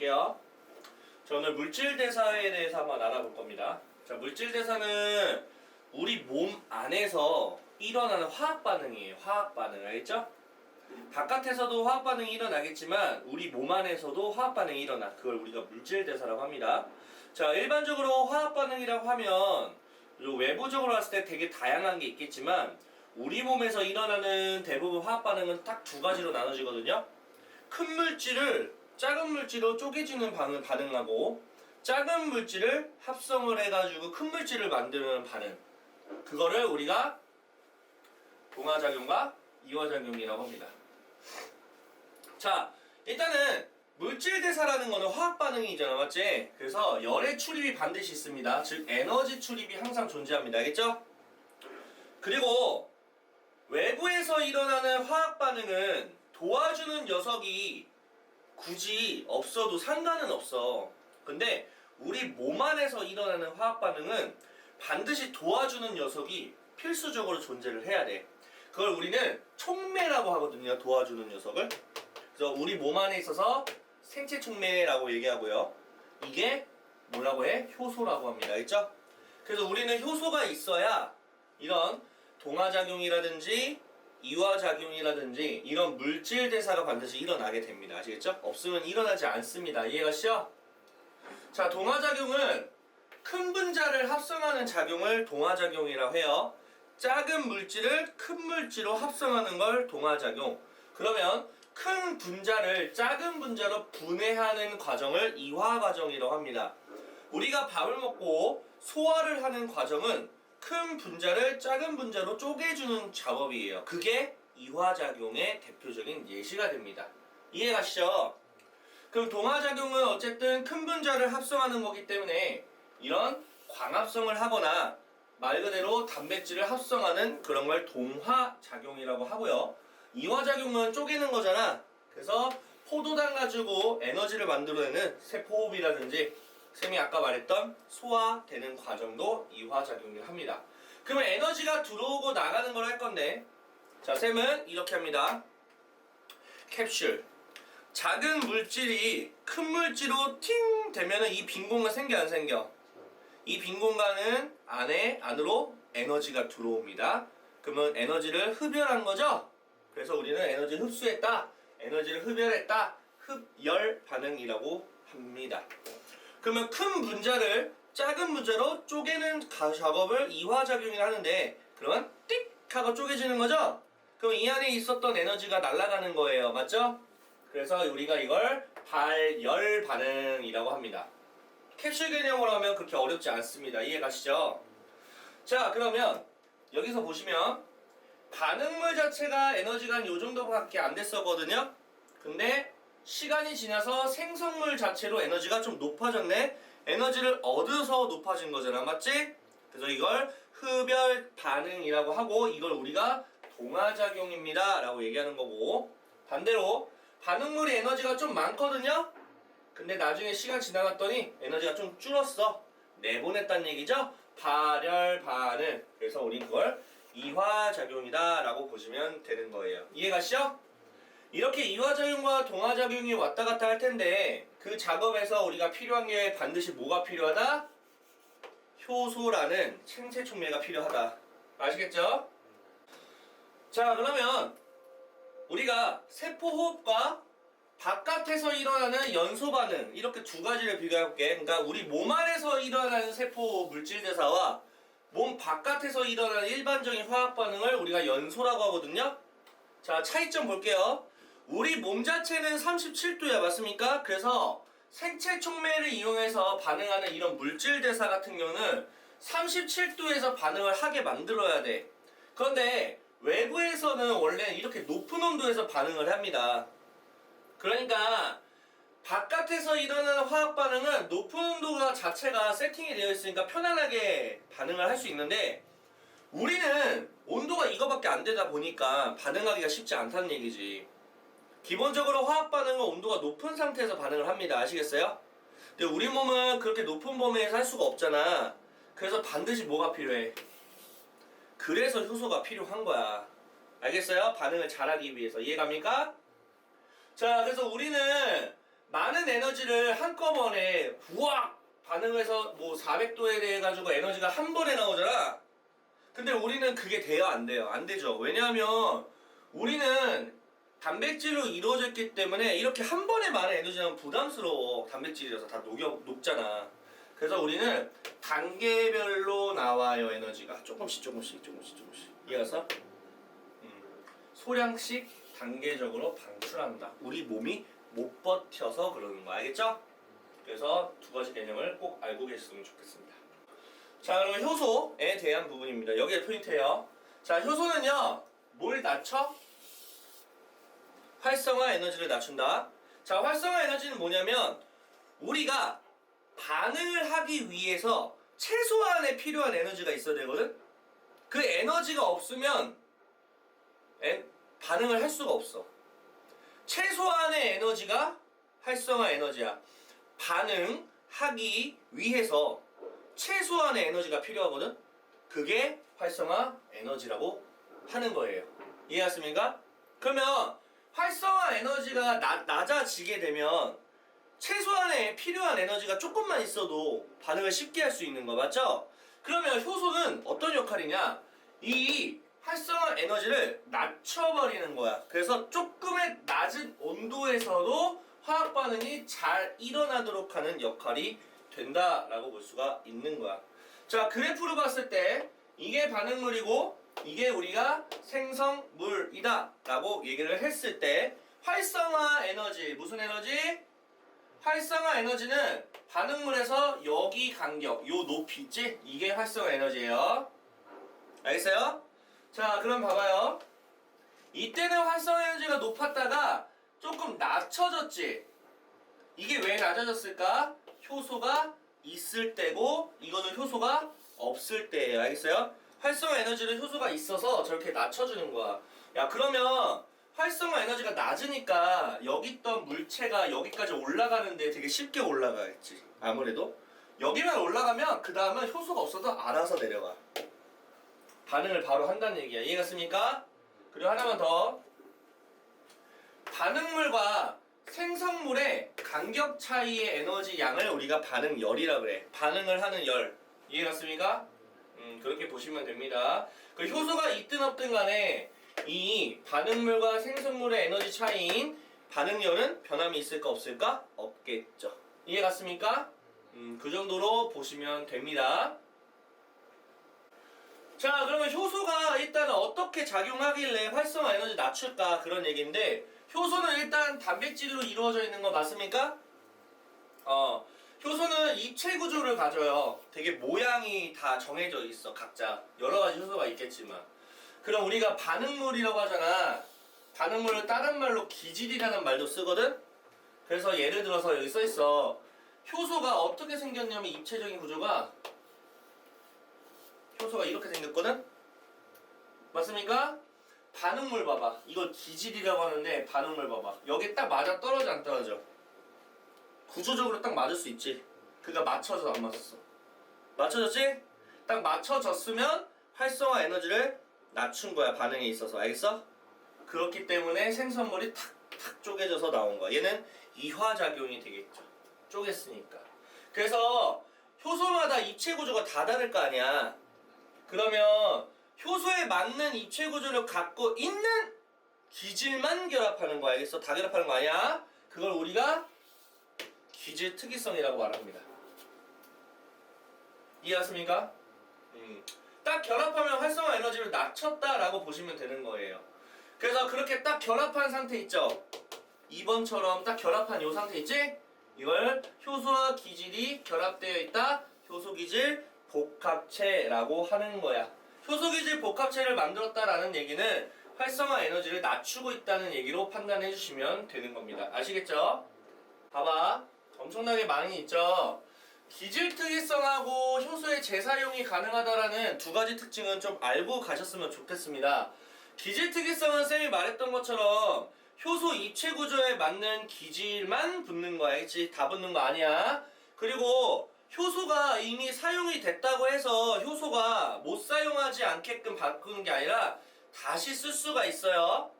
볼게요. 자, 오늘 물질대사에 대해서 한번 알아볼 겁니다. 자, 물질대사는 우리 몸 안에서 일어나는 화학반응이에요. 화학반응, 알겠죠? 바깥에서도 화학반응이 일어나겠지만 우리 몸 안에서도 화학반응이 일어나. 그걸 우리가 물질대사라고 합니다. 자, 일반적으로 화학반응이라고 하면 요 외부적으로 봤을 때 되게 다양한 게 있겠지만 우리 몸에서 일어나는 대부분 화학반응은 딱 두 가지로 나눠지거든요. 큰 물질을 작은 물질로 쪼개지는 반응하고 작은 물질을 합성을 해가지고 큰 물질을 만드는 반응, 그거를 우리가 동화작용과 이화작용이라고 합니다. 자, 일단은 물질대사라는 거는 화학반응이잖아, 맞지? 그래서 열의 출입이 반드시 있습니다. 즉 에너지 출입이 항상 존재합니다. 알겠죠? 그리고 외부에서 일어나는 화학반응은 도와주는 녀석이 굳이 없어도 상관은 없어. 근데 우리 몸 안에서 일어나는 화학반응은 반드시 도와주는 녀석이 필수적으로 존재를 해야 돼. 그걸 우리는 촉매라고 하거든요. 도와주는 녀석을. 그래서 우리 몸 안에 있어서 생체 촉매라고 얘기하고요. 이게 뭐라고 해? 효소라고 합니다. 알겠죠? 그래서 우리는 효소가 있어야 이런 동화작용이라든지 이화작용이라든지 이런 물질대사가 반드시 일어나게 됩니다. 아시겠죠? 없으면 일어나지 않습니다. 이해가시죠? 자, 동화작용은 큰 분자를 합성하는 작용을 동화작용이라고 해요. 작은 물질을 큰 물질로 합성하는 걸 동화작용. 그러면 큰 분자를 작은 분자로 분해하는 과정을 이화과정이라고 합니다. 우리가 밥을 먹고 소화를 하는 과정은 큰 분자를 작은 분자로 쪼개주는 작업이에요. 그게 이화작용의 대표적인 예시가 됩니다. 이해가시죠? 그럼 동화작용은 어쨌든 큰 분자를 합성하는 거기 때문에 이런 광합성을 하거나 말 그대로 단백질을 합성하는 그런 걸 동화작용이라고 하고요. 이화작용은 쪼개는 거잖아. 그래서 포도당 가지고 에너지를 만들어내는 세포호흡이라든지 쌤이 아까 말했던 소화되는 과정도 이화작용을 합니다. 그러면 에너지가 들어오고 나가는 걸 할 건데, 자, 쌤은 이렇게 합니다. 캡슐. 작은 물질이 큰 물질로 팅 되면은 이 빈 공간 생겨 안 생겨? 이 빈 공간은 안으로 에너지가 들어옵니다. 그러면 에너지를 흡열한 거죠? 그래서 우리는 에너지 흡수했다, 에너지를 흡열했다, 흡열 반응이라고 합니다. 그러면 큰 분자를 작은 분자로 쪼개는 작업을 이화작용이라 하는데, 그러면 띡 하고 쪼개지는 거죠? 그럼 이 안에 있었던 에너지가 날아가는 거예요. 맞죠? 그래서 우리가 이걸 발열 반응이라고 합니다. 캡슐 개념으로 하면 그렇게 어렵지 않습니다. 이해가시죠? 자, 그러면 여기서 보시면 반응물 자체가 에너지가 한 요 정도밖에 안 됐었거든요. 근데 시간이 지나서 생성물 자체로 에너지가 좀 높아졌네. 에너지를 얻어서 높아진 거잖아, 맞지? 그래서 이걸 흡열 반응이라고 하고, 이걸 우리가 동화작용입니다 라고 얘기하는 거고, 반대로 반응물이 에너지가 좀 많거든요. 근데 나중에 시간 지나갔더니 에너지가 좀 줄었어. 내보냈다는 얘기죠. 발열 반응. 그래서 우린 그걸 이화작용이다 라고 보시면 되는 거예요. 이해가시죠? 이렇게 이화작용과 동화작용이 왔다 갔다 할 텐데, 그 작업에서 우리가 필요한 게 반드시 뭐가 필요하다? 효소라는 생체 촉매가 필요하다. 아시겠죠? 자, 그러면 우리가 세포호흡과 바깥에서 일어나는 연소 반응, 이렇게 두 가지를 비교해볼게. 그러니까 우리 몸 안에서 일어나는 세포 물질대사와 몸 바깥에서 일어나는 일반적인 화학 반응을 우리가 연소라고 하거든요. 자, 차이점 볼게요. 우리 몸 자체는 37도야, 맞습니까? 그래서 생체 촉매를 이용해서 반응하는 이런 물질대사 같은 경우는 37도에서 반응을 하게 만들어야 돼. 그런데 외부에서는 원래 이렇게 높은 온도에서 반응을 합니다. 그러니까 바깥에서 일어나는 화학 반응은 높은 온도가 자체가 세팅이 되어 있으니까 편안하게 반응을 할 수 있는데, 우리는 온도가 이거밖에 안 되다 보니까 반응하기가 쉽지 않다는 얘기지. 기본적으로 화학 반응은 온도가 높은 상태에서 반응을 합니다. 아시겠어요? 근데 우리 몸은 그렇게 높은 범위에서 할 수가 없잖아. 그래서 반드시 뭐가 필요해? 그래서 효소가 필요한 거야. 알겠어요? 반응을 잘하기 위해서. 이해갑니까? 자, 그래서 우리는 많은 에너지를 한꺼번에 후악 반응해서 뭐 400도에 대해 가지고 에너지가 한 번에 나오잖아. 근데 우리는 그게 돼요, 안 돼요? 안 되죠. 왜냐하면 우리는 단백질로 이루어져 있기 때문에 이렇게 한 번에 많은 에너지는 부담스러워. 단백질이라서 다 녹잖아. 그래서 우리는 단계별로 나와요, 에너지가. 조금씩. 이어서 소량씩 단계적으로 방출한다. 우리 몸이 못 버텨서 그러는 거 알겠죠? 그래서 두 가지 개념을 꼭 알고 계셨으면 좋겠습니다. 자, 그러면 효소에 대한 부분입니다. 여기에 포인트예요. 자, 효소는요, 뭘 낮춰? 활성화 에너지를 낮춘다. 자, 활성화 에너지는 뭐냐면 우리가 반응을 하기 위해서 최소한의 필요한 에너지가 있어야 되거든? 그 에너지가 없으면 반응을 할 수가 없어. 최소한의 에너지가 활성화 에너지야. 반응하기 위해서 최소한의 에너지가 필요하거든? 그게 활성화 에너지라고 하는 거예요. 이해했습니까? 그러면 활성화 에너지가 낮아지게 되면 최소한의 필요한 에너지가 조금만 있어도 반응을 쉽게 할 수 있는 거 맞죠? 그러면 효소는 어떤 역할이냐? 이 활성화 에너지를 낮춰버리는 거야. 그래서 조금의 낮은 온도에서도 화학 반응이 잘 일어나도록 하는 역할이 된다라고 볼 수가 있는 거야. 자, 그래프로 봤을 때 이게 반응물이고 이게 우리가 생성물이다 라고 얘기를 했을 때 활성화 에너지, 무슨 에너지? 활성화 에너지는 반응물에서 여기 간격, 요 높이 있지? 이게 활성화 에너지예요. 알겠어요? 자, 그럼 봐봐요. 이때는 활성화 에너지가 높았다가 조금 낮춰졌지? 이게 왜 낮아졌을까? 효소가 있을 때고 이거는 효소가 없을 때예요. 알겠어요? 활성화 에너지는 효소가 있어서 저렇게 낮춰주는 거야. 야, 그러면 활성화 에너지가 낮으니까 여기 있던 물체가 여기까지 올라가는데 되게 쉽게 올라가겠지. 아무래도 여기만 올라가면 그 다음은 효소가 없어도 알아서 내려가. 반응을 바로 한다는 얘기야. 이해갔습니까? 그리고 하나만 더. 반응물과 생성물의 간격 차이의 에너지 양을 우리가 반응열이라 그래. 반응을 하는 열. 이해갔습니까? 그렇게 보시면 됩니다. 그 효소가 있든 없든 간에 이 반응물과 생성물의 에너지 차이인 반응열은 변함이 있을까 없을까? 없겠죠. 이해갔습니까? 그 정도로 보시면 됩니다. 자, 그러면 효소가 일단 어떻게 작용하길래 활성화 에너지 낮출까 그런 얘기인데 효소는 일단 단백질로 이루어져 있는 거 맞습니까? 효소는 입체 구조를 가져요. 되게 모양이 다 정해져 있어. 각자 여러 가지 효소가 있겠지만 그럼 우리가 반응물이라고 하잖아. 반응물을 다른 말로 기질이라는 말도 쓰거든? 그래서 예를 들어서 여기 써있어. 효소가 어떻게 생겼냐면 입체적인 구조가 효소가 이렇게 생겼거든? 맞습니까? 반응물 봐봐. 이걸 기질이라고 하는데 반응물 봐봐. 여기 딱 맞아 떨어져 안 떨어져? 구조적으로 딱 맞을 수 있지. 그러니까 맞춰서 안 맞았어. 맞춰졌지? 딱 맞춰졌으면 활성화 에너지를 낮춘 거야. 반응에 있어서. 알겠어? 그렇기 때문에 생성물이 탁탁 쪼개져서 나온 거야. 얘는 이화작용이 되겠죠. 쪼갰으니까. 그래서 효소마다 입체 구조가 다 다를 거 아니야. 그러면 효소에 맞는 입체 구조를 갖고 있는 기질만 결합하는 거 알겠어? 다 결합하는 거 아니야? 그걸 우리가 기질 특이성이라고 말합니다. 이해하십니까? 딱 결합하면 활성화 에너지를 낮췄다라고 보시면 되는 거예요. 그래서 그렇게 딱 결합한 상태 있죠? 2번처럼 딱 결합한 요 상태 있지? 이걸 효소와 기질이 결합되어 있다. 효소기질 복합체라고 하는 거야. 효소기질 복합체를 만들었다라는 얘기는 활성화 에너지를 낮추고 있다는 얘기로 판단해 주시면 되는 겁니다. 아시겠죠? 봐봐. 엄청나게 많이 있죠? 기질 특이성하고 효소의 재사용이 가능하다라는 두 가지 특징은 좀 알고 가셨으면 좋겠습니다. 기질 특이성은 쌤이 말했던 것처럼 효소 입체 구조에 맞는 기질만 붙는 거야. 알겠지? 다 붙는 거 아니야. 그리고 효소가 이미 사용이 됐다고 해서 효소가 못 사용하지 않게끔 바꾸는 게 아니라 다시 쓸 수가 있어요.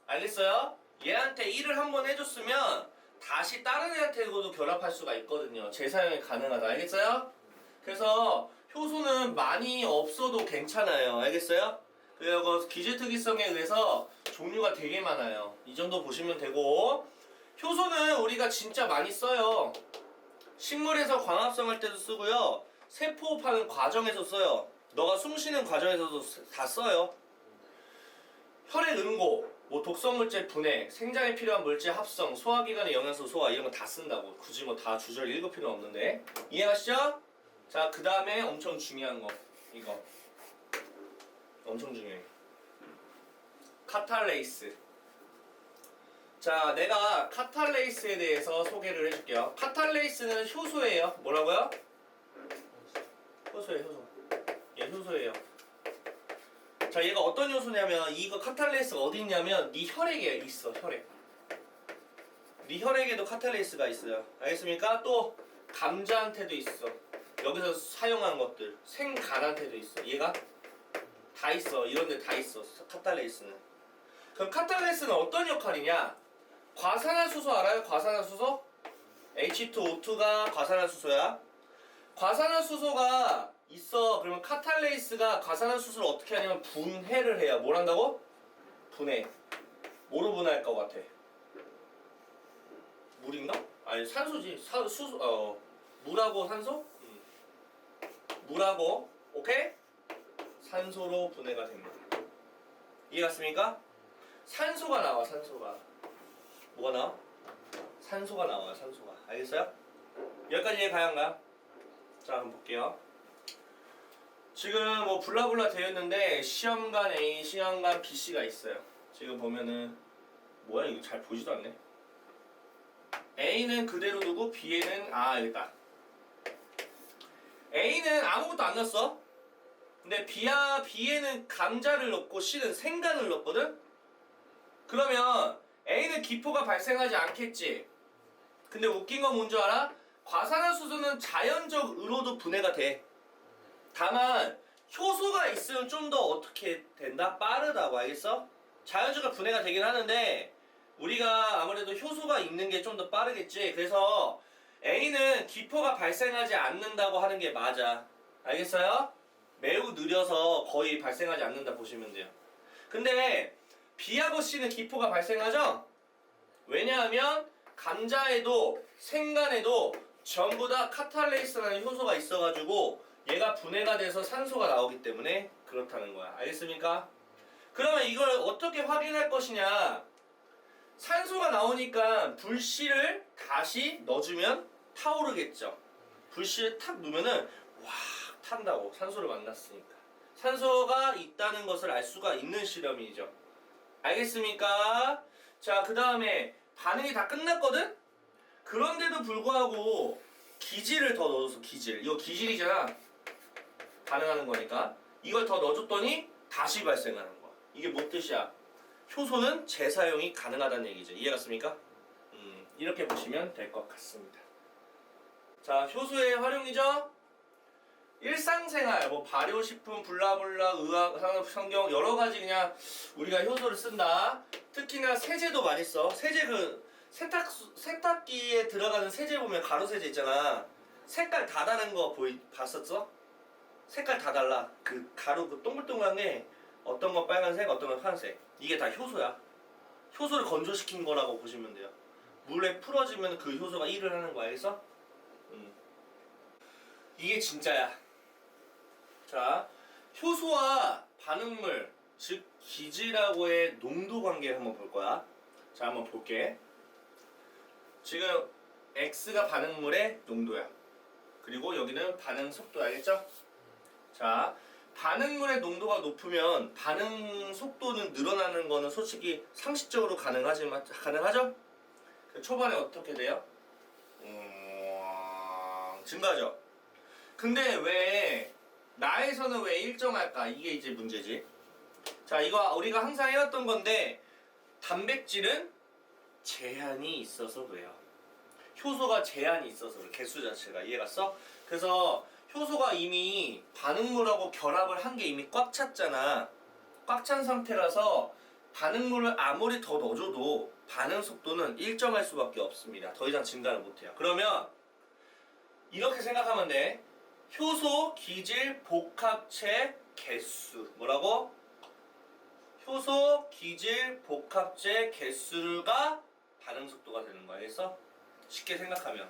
알겠어요? 얘한테 일을 한번 해줬으면 다시 다른 애한테도 결합할 수가 있거든요. 재사용이 가능하다. 알겠어요? 그래서 효소는 많이 없어도 괜찮아요. 알겠어요? 그리고 기질특이성에 의해서 종류가 되게 많아요. 이 정도 보시면 되고, 효소는 우리가 진짜 많이 써요. 식물에서 광합성할 때도 쓰고요. 세포호흡하는 과정에서 써요. 너가 숨쉬는 과정에서도 다 써요. 혈액 응고, 뭐 독성물질 분해, 생장에 필요한 물질 합성, 소화기관의 영양소 소화 이런 거 다 쓴다고. 굳이 뭐 다 주절 읽을 필요 없는데. 이해가시죠? 자, 그 다음에 엄청 중요한 거. 이거. 엄청 중요해. 카탈레이스. 자, 내가 카탈레이스에 대해서 소개를 해줄게요. 카탈레이스는 효소예요. 뭐라고요? 효소예요, 효소. 얘 효소예요. 자, 얘가 어떤 효소냐면, 이거 카탈레이스가 어디 있냐면 네 혈액에 있어. 혈액. 네 혈액에도 카탈레이스가 있어요. 알겠습니까? 또 감자한테도 있어. 여기서 사용한 것들. 생간한테도 있어. 얘가 다 있어. 이런 데 다 있어. 카탈레이스는. 그럼 카탈레이스는 어떤 역할이냐? 과산화수소 알아요? 과산화수소? H2O2가 과산화수소야. 과산화수소가 있어. 그러면 카탈레이스가 과산화수소를 어떻게 하냐면 분해를 해요. 뭘 한다고? 분해. 뭐로 분해할 것 같아? 물인가? 아니 산소지. 물하고 산소? 물하고 오케이? 산소로 분해가 됩니다. 이해갔습니까? 산소가 나와. 산소가. 뭐가 나와? 산소가 나와요. 산소가. 알겠어요? 여기까지 이해가야 한가요? 자, 한번 볼게요. 지금 뭐 블라블라 되어 있는데 시험관 A, 시험관 BC가 있어요. 지금 보면은 뭐야 이거 잘 보지도 않네. A는 그대로 두고 B에는 여기다. A는 아무것도 안 넣었어. 근데 B에는 감자를 넣고 C는 생간을 넣었거든. 그러면 A는 기포가 발생하지 않겠지. 근데 웃긴 건 뭔 줄 알아? 과산화수소는 자연적으로도 분해가 돼. 다만 효소가 있으면 좀 더 어떻게 된다? 빠르다고. 알겠어? 자연적으로 분해가 되긴 하는데 우리가 아무래도 효소가 있는 게 좀 더 빠르겠지. 그래서 A는 기포가 발생하지 않는다고 하는 게 맞아. 알겠어요? 매우 느려서 거의 발생하지 않는다 보시면 돼요. 근데 B하고 C는 기포가 발생하죠? 왜냐하면 감자에도 생간에도 전부 다 카탈레이스라는 효소가 있어가지고 얘가 분해가 돼서 산소가 나오기 때문에 그렇다는 거야. 알겠습니까? 그러면 이걸 어떻게 확인할 것이냐? 산소가 나오니까 불씨를 다시 넣어주면 타오르겠죠. 불씨를 탁 누면은 확 탄다고. 산소를 만났으니까. 산소가 있다는 것을 알 수가 있는 실험이죠. 알겠습니까? 자, 그 다음에 반응이 다 끝났거든? 그런데도 불구하고 기질을 더 넣어줬어. 기질. 이거 기질이잖아. 반응하는 거니까. 이걸 더 넣어줬더니 다시 발생하는 거야. 이게 뭔 뜻이야? 효소는 재사용이 가능하다는 얘기죠. 이해갔습니까? 이렇게 보시면 될 것 같습니다. 자, 효소의 활용이죠? 일상생활, 뭐 발효식품, 블라블라, 의학, 산업, 성경 여러 가지 그냥 우리가 효소를 쓴다. 특히나 세제도 많이 써. 세제 세탁기에 들어가는 세제 보면 가루 세제 있잖아. 색깔 다 다른 거 봤었어? 색깔 다 달라. 그 가루 그 동글동글한 게 어떤 건 빨간색, 어떤 건 파란색. 이게 다 효소야. 효소를 건조시킨 거라고 보시면 돼요. 물에 풀어지면 그 효소가 일을 하는 거 알겠어? 이게 진짜야. 자, 효소와 반응물, 즉 기질하고의 농도 관계를 한번 볼 거야. 자, 한번 볼게. 지금 X가 반응물의 농도야. 그리고 여기는 반응 속도 알겠죠? 자, 반응물의 농도가 높으면 반응 속도는 늘어나는 거는 솔직히 상식적으로 가능하죠? 초반에 어떻게 돼요? 증가하죠? 근데 왜 나에서는 왜 일정할까? 이게 이제 문제지. 자, 이거 우리가 항상 해왔던 건데 단백질은 제한이 있어서 그래요. 효소가 제한이 있어서 그래. 개수 자체가. 이해갔어? 그래서 효소가 이미 반응물하고 결합을 한 게 이미 꽉 찼잖아. 꽉 찬 상태라서 반응물을 아무리 더 넣어줘도 반응 속도는 일정할 수밖에 없습니다. 더 이상 증가를 못해요. 그러면 이렇게 생각하면 돼. 효소, 기질, 복합체, 개수. 뭐라고? 효소, 기질, 복합체, 개수가 반응 속도가 되는 거야. 알겠어? 쉽게 생각하면.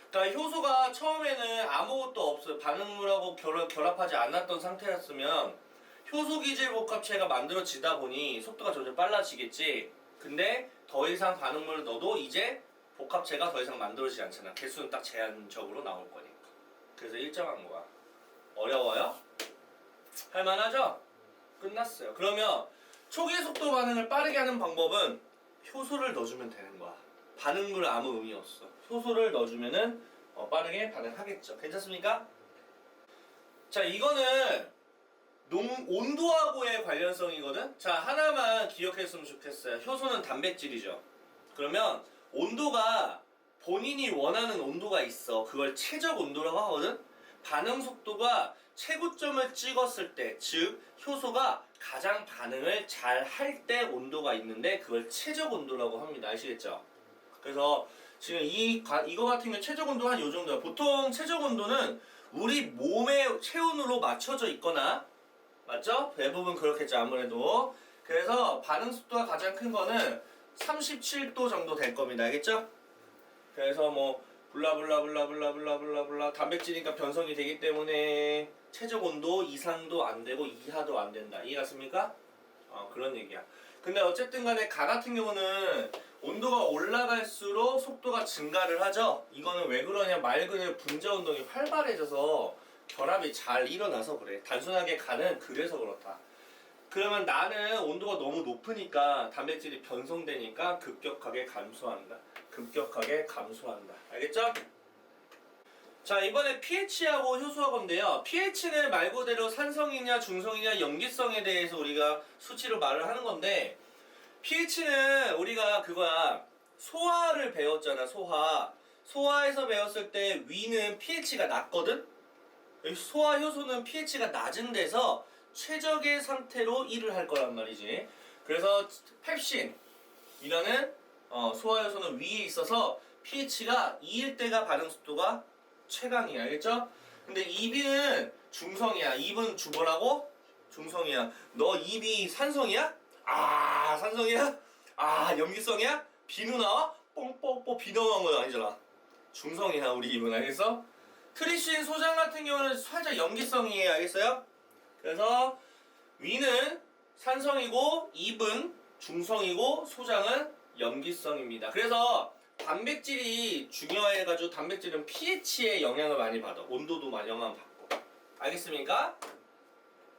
그러니까 효소가 처음에는 아무것도 없어요. 반응물하고 결합하지 않았던 상태였으면 효소, 기질, 복합체가 만들어지다 보니 속도가 점점 빨라지겠지. 근데 더 이상 반응물을 넣어도 이제 복합체가 더 이상 만들어지지 않잖아. 개수는 딱 제한적으로 나올 거니까. 그래서 일정한 거야. 어려워요? 할만하죠? 끝났어요. 그러면 초기 속도 반응을 빠르게 하는 방법은 효소를 넣어주면 되는 거야. 반응물은 아무 의미 없어. 효소를 넣어주면은 빠르게 반응하겠죠. 괜찮습니까? 자, 이거는 온도하고의 관련성이거든? 자, 하나만 기억했으면 좋겠어요. 효소는 단백질이죠. 그러면 온도가 본인이 원하는 온도가 있어. 그걸 최적 온도라고 하거든? 반응 속도가 최고점을 찍었을 때, 즉 효소가 가장 반응을 잘 할 때 온도가 있는데 그걸 최적 온도라고 합니다. 아시겠죠? 그래서 지금 이거 같은 경우 최적 온도가 한 요 정도야. 보통 최적 온도는 우리 몸의 체온으로 맞춰져 있거나, 맞죠? 대부분 그렇겠죠, 아무래도. 그래서 반응 속도가 가장 큰 거는 37도 정도 될 겁니다. 알겠죠? 그래서 뭐 블라블라블라블라블라블라 단백질이니까 변성이 되기 때문에 최적 온도 이상도 안 되고 이하도 안 된다. 이해갔습니까? 그런 얘기야. 근데 어쨌든 간에 가 같은 경우는 온도가 올라갈수록 속도가 증가를 하죠. 이거는 왜 그러냐, 말 그대로 분자 운동이 활발해져서 결합이 잘 일어나서 그래. 단순하게 가는 그래서 그렇다. 그러면 나는 온도가 너무 높으니까 단백질이 변성되니까 급격하게 감소한다. 급격하게 감소한다. 알겠죠? 자, 이번에 pH하고 효소하고인데요. pH는 말 그대로 산성이냐 중성이냐 염기성에 대해서 우리가 수치로 말을 하는 건데, pH는 우리가 그거야, 소화를 배웠잖아. 소화에서 배웠을 때 위는 pH가 낮거든. 소화 효소는 pH가 낮은 데서 최적의 상태로 일을 할 거란 말이지. 그래서 펩신이라는 소화 효소는 위에 있어서 pH가 2일 때가 반응 속도가 최강이야. 알겠죠? 근데 입은 중성이야. 입은 뭐라고? 중성이야. 너 입이 산성이야? 산성이야? 염기성이야? 비누 나와? 뽕뽕뽕 비 나오는 건 아니잖아. 중성이야 우리 입은. 알겠어? 트리신 소장 같은 경우는 살짝 염기성이에요. 알겠어요? 그래서 위는 산성이고 입은 중성이고 소장은 염기성입니다. 그래서 단백질이 중요해가지고 단백질은 pH에 영향을 많이 받아. 온도도 많이 영향을 받고. 알겠습니까?